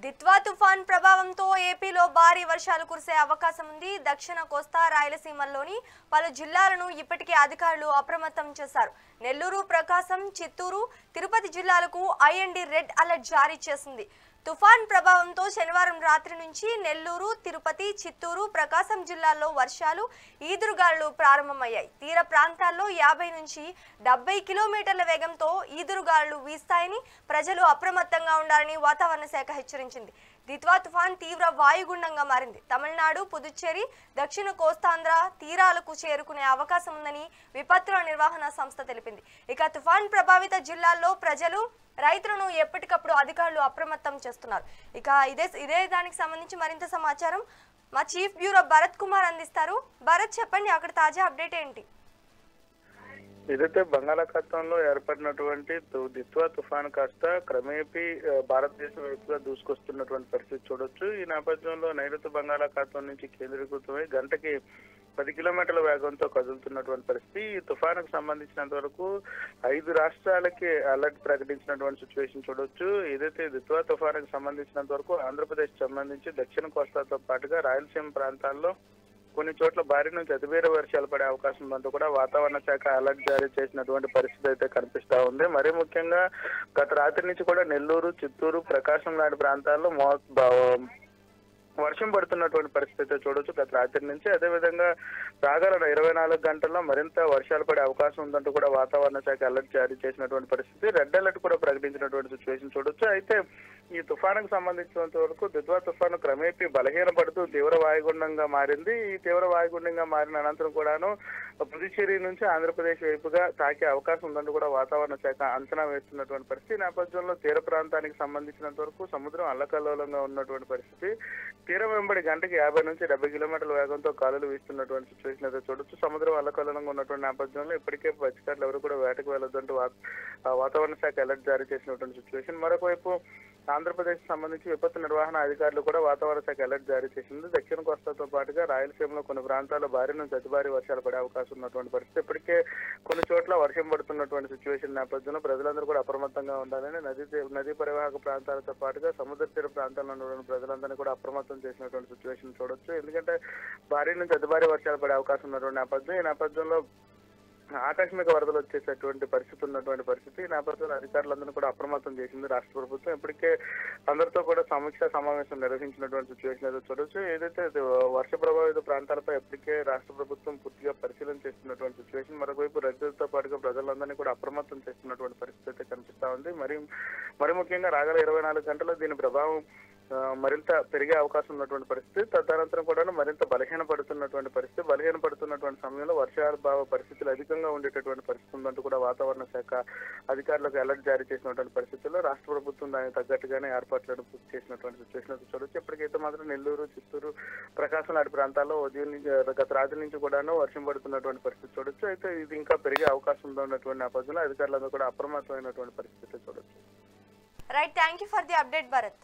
దిత్వా తుఫాన్ ప్రభావంతో ఏపీలో భారీ వర్షాలు కురిసే అవకాశం ఉంది. దక్షిణ కోస్తా రాయలసీమల్లోని పలు జిల్లాలను ఇప్పటికే అధికారులు అప్రమత్తం చేశారు. నెల్లూరు, ప్రకాశం, చిత్తూరు, తిరుపతి జిల్లాలకు ఐఎన్డీ రెడ్ అలర్ట్ జారీ చేసింది. తుఫాన్ ప్రభావంతో శనివారం రాత్రి నుంచి నెల్లూరు, తిరుపతి, చిత్తూరు, ప్రకాశం జిల్లాల్లో వర్షాలు, ఈదురుగాలులు ప్రారంభమయ్యాయి. తీర ప్రాంతాల్లో 50 నుంచి 70 కిలోమీటర్ల వేగంతో ఈదురుగాలులు వీస్తాయని ప్రజలు అప్రమత్తంగా ఉండాలని వాతావరణ శాఖ హెచ్చరించింది. దిత్వా తుఫాన్ తీవ్ర వాయుగుండంగా మారింది. తమిళనాడు, పుదుచ్చేరి, దక్షిణ కోస్తాంధ్ర తీరాలకు చేరుకునే అవకాశం ఉందని విపత్తుల నిర్వహణ సంస్థ తెలిపింది. ఇక తుఫాన్ ప్రభావిత జిల్లాల్లో ప్రజలు, రైతులను ఎప్పటికప్పుడు అధికారులు అప్రమత్తం చేస్తున్నారు. ఇక ఇదే దానికి సంబంధించి మరింత సమాచారం మా చీఫ్ బ్యూరో భరత్ కుమార్ అందిస్తారు. భరత్, చెప్పండి, అక్కడ తాజా అప్డేట్ ఏంటి? ఏదైతే బంగాళాఖాతంలో ఏర్పడినటువంటి దిత్వా తుఫాన్ కాస్త క్రమేపీ భారతదేశం వైపుగా దూసుకొస్తున్నటువంటి పరిస్థితి చూడొచ్చు. ఈ నేపథ్యంలో నైరుతి బంగాళాఖాతం నుంచి కేంద్రీకృతమై గంటకి 10 కిలోమీటర్ల వేగంతో కదులుతున్నటువంటి పరిస్థితి. ఈ తుఫానుకు సంబంధించినంత వరకు 5 రాష్ట్రాలకి అలర్ట్ ప్రకటించినటువంటి సిచ్యువేషన్ చూడొచ్చు. ఏదైతే దిత్వా తుఫానుకు సంబంధించినంత వరకు ఆంధ్రప్రదేశ్ సంబంధించి దక్షిణ కోస్తాతో పాటుగా రాయలసీమ ప్రాంతాల్లో కొన్ని చోట్ల భారీ నుంచి అతి భారీ వర్షాలు పడే అవకాశం ఉందంటూ కూడా వాతావరణ శాఖ అలర్ట్ జారీ చేసినటువంటి పరిస్థితి అయితే కనిపిస్తా ఉంది. మరీ ముఖ్యంగా గత రాత్రి నుంచి కూడా నెల్లూరు, చిత్తూరు, ప్రకాశం లాంటి ప్రాంతాల్లో వర్షం పడుతున్నటువంటి పరిస్థితి చూడొచ్చు గత రాత్రి నుంచి. అదేవిధంగా రాగల 24 గంటల్లో మరింత వర్షాలు పడే అవకాశం ఉందంటూ కూడా వాతావరణ శాఖ అలర్ట్ జారీ చేసినటువంటి పరిస్థితి. రెడ్ అలర్ట్ కూడా ప్రకటించినటువంటి సిచ్యువేషన్ చూడొచ్చు. అయితే ఈ తుఫానుకు సంబంధించినంత వరకు దిత్వా తుఫాను క్రమేపీ బలహీనపడుతూ తీవ్ర వాయుగుండంగా మారింది. ఈ తీవ్ర వాయుగుండంగా మారిన అనంతరం కూడాను పుదుచ్చేరి నుంచి ఆంధ్రప్రదేశ్ వైపుగా తాకే అవకాశం ఉందంటూ కూడా వాతావరణ శాఖ అంచనా వేస్తున్నటువంటి పరిస్థితి. నేపథ్యంలో తీర ప్రాంతానికి సంబంధించినంత వరకు సముద్రం అల్లకల్లోలంగా ఉన్నటువంటి పరిస్థితి. తీరం వెంబడి గంటకి 50 నుంచి 70 కిలోమీటర్ల వేగంతో గాలులు వీస్తున్నటువంటి సిచ్యువేషన్ అయితే చూడొచ్చు. సముద్రం అల్లకల్లోలంగా ఉన్నటువంటి నేపథ్యంలో ఇప్పటికే మత్స్యకారులు ఎవరు కూడా వేటకు వెళ్ళొద్దంటూ వాతావరణ శాఖ అలర్ట్ జారీ చేసినటువంటి సిచ్యువేషన్. మరొకవైపు ఆంధ్రప్రదేశ్ సంబంధించి విపత్తు నిర్వహణ అధికారులు కూడా వాతావరణ శాఖ అలర్ట్ జారీ చేసింది. దక్షిణ కోస్తాతో పాటుగా రాయలసీమలో కొన్ని ప్రాంతాల్లో భారీ నుంచి అతి భారీ వర్షాలు పడే అవకాశం ఉన్నటువంటి పరిస్థితి. ఇప్పటికే కొన్ని చోట్ల వర్షం పడుతున్నటువంటి సిచ్యువేషన్ నేపథ్యంలో ప్రజలందరూ కూడా అప్రమత్తంగా ఉండాలని నదీ పరివాహక ప్రాంతాలతో పాటుగా సముద్ర తీర ప్రాంతాల్లో ఉన్నటువంటి ప్రజలందరినీ కూడా అప్రమత్తం చేసినటువంటి సిచ్యువేషన్ చూడొచ్చు. ఎందుకంటే భారీ నుంచి అతి భారీ వర్షాలు పడే అవకాశం ఉన్నటువంటి నేపథ్యం. ఈ నేపథ్యంలో ఆకస్మిక వరదలు వచ్చేసేటువంటి పరిస్థితి ఉన్నటువంటి పరిస్థితి. ఈ నేపథ్యంలో అధికారులందరినీ కూడా అప్రమత్తం చేసింది రాష్ట్ర ప్రభుత్వం. ఇప్పటికే అందరితో కూడా సమీక్షా సమావేశం నిర్వహించినటువంటి సిచ్యువేషన్ అయితే చూడొచ్చు. ఏదైతే వర్ష ప్రభావిత ప్రాంతాలపై ఇప్పటికే రాష్ట్ర ప్రభుత్వం పూర్తిగా పరిశీలన చేస్తున్నటువంటి సిచ్యువేషన్. మరోవైపు రైతులతో పాటుగా ప్రజలందరినీ కూడా అప్రమత్తం చేస్తున్నటువంటి పరిస్థితి అయితే కనిపిస్తా ఉంది. మరి ముఖ్యంగా రాగల 24 గంటల్లో దీని ప్రభావం మరింత పెరిగే అవకాశం ఉన్నటువంటి పరిస్థితి. తదనంతరం కూడా మరింత బలహీనపడుతున్నటువంటి పరిస్థితి. బలహీనపడుతున్నటువంటి సమయంలో వర్షాభావ పరిస్థితులు అధికంగా ఉండేటటువంటి పరిస్థితి ఉందంటూ కూడా వాతావరణ శాఖ అధికారులకు అలర్ట్ జారీ చేసినటువంటి పరిస్థితుల్లో రాష్ట్ర ప్రభుత్వం దానికి తగ్గట్టుగానే ఏర్పాట్లను పూర్తి చేసినటువంటి సిచ్యువేషన్ చూడొచ్చు. ఇప్పటికైతే మాత్రం నెల్లూరు, చిత్తూరు, ప్రకాశం లాంటి ప్రాంతాల్లో గత రాత్రి నుంచి కూడాను వర్షం పడుతున్నటువంటి పరిస్థితి చూడొచ్చు. అయితే ఇది ఇంకా పెరిగే అవకాశం ఉన్నటువంటి నేపథ్యంలో అధికారులందరూ కూడా అప్రమత్తమైనటువంటి పరిస్థితి చూడొచ్చు. Right, thank you for the update Bharat.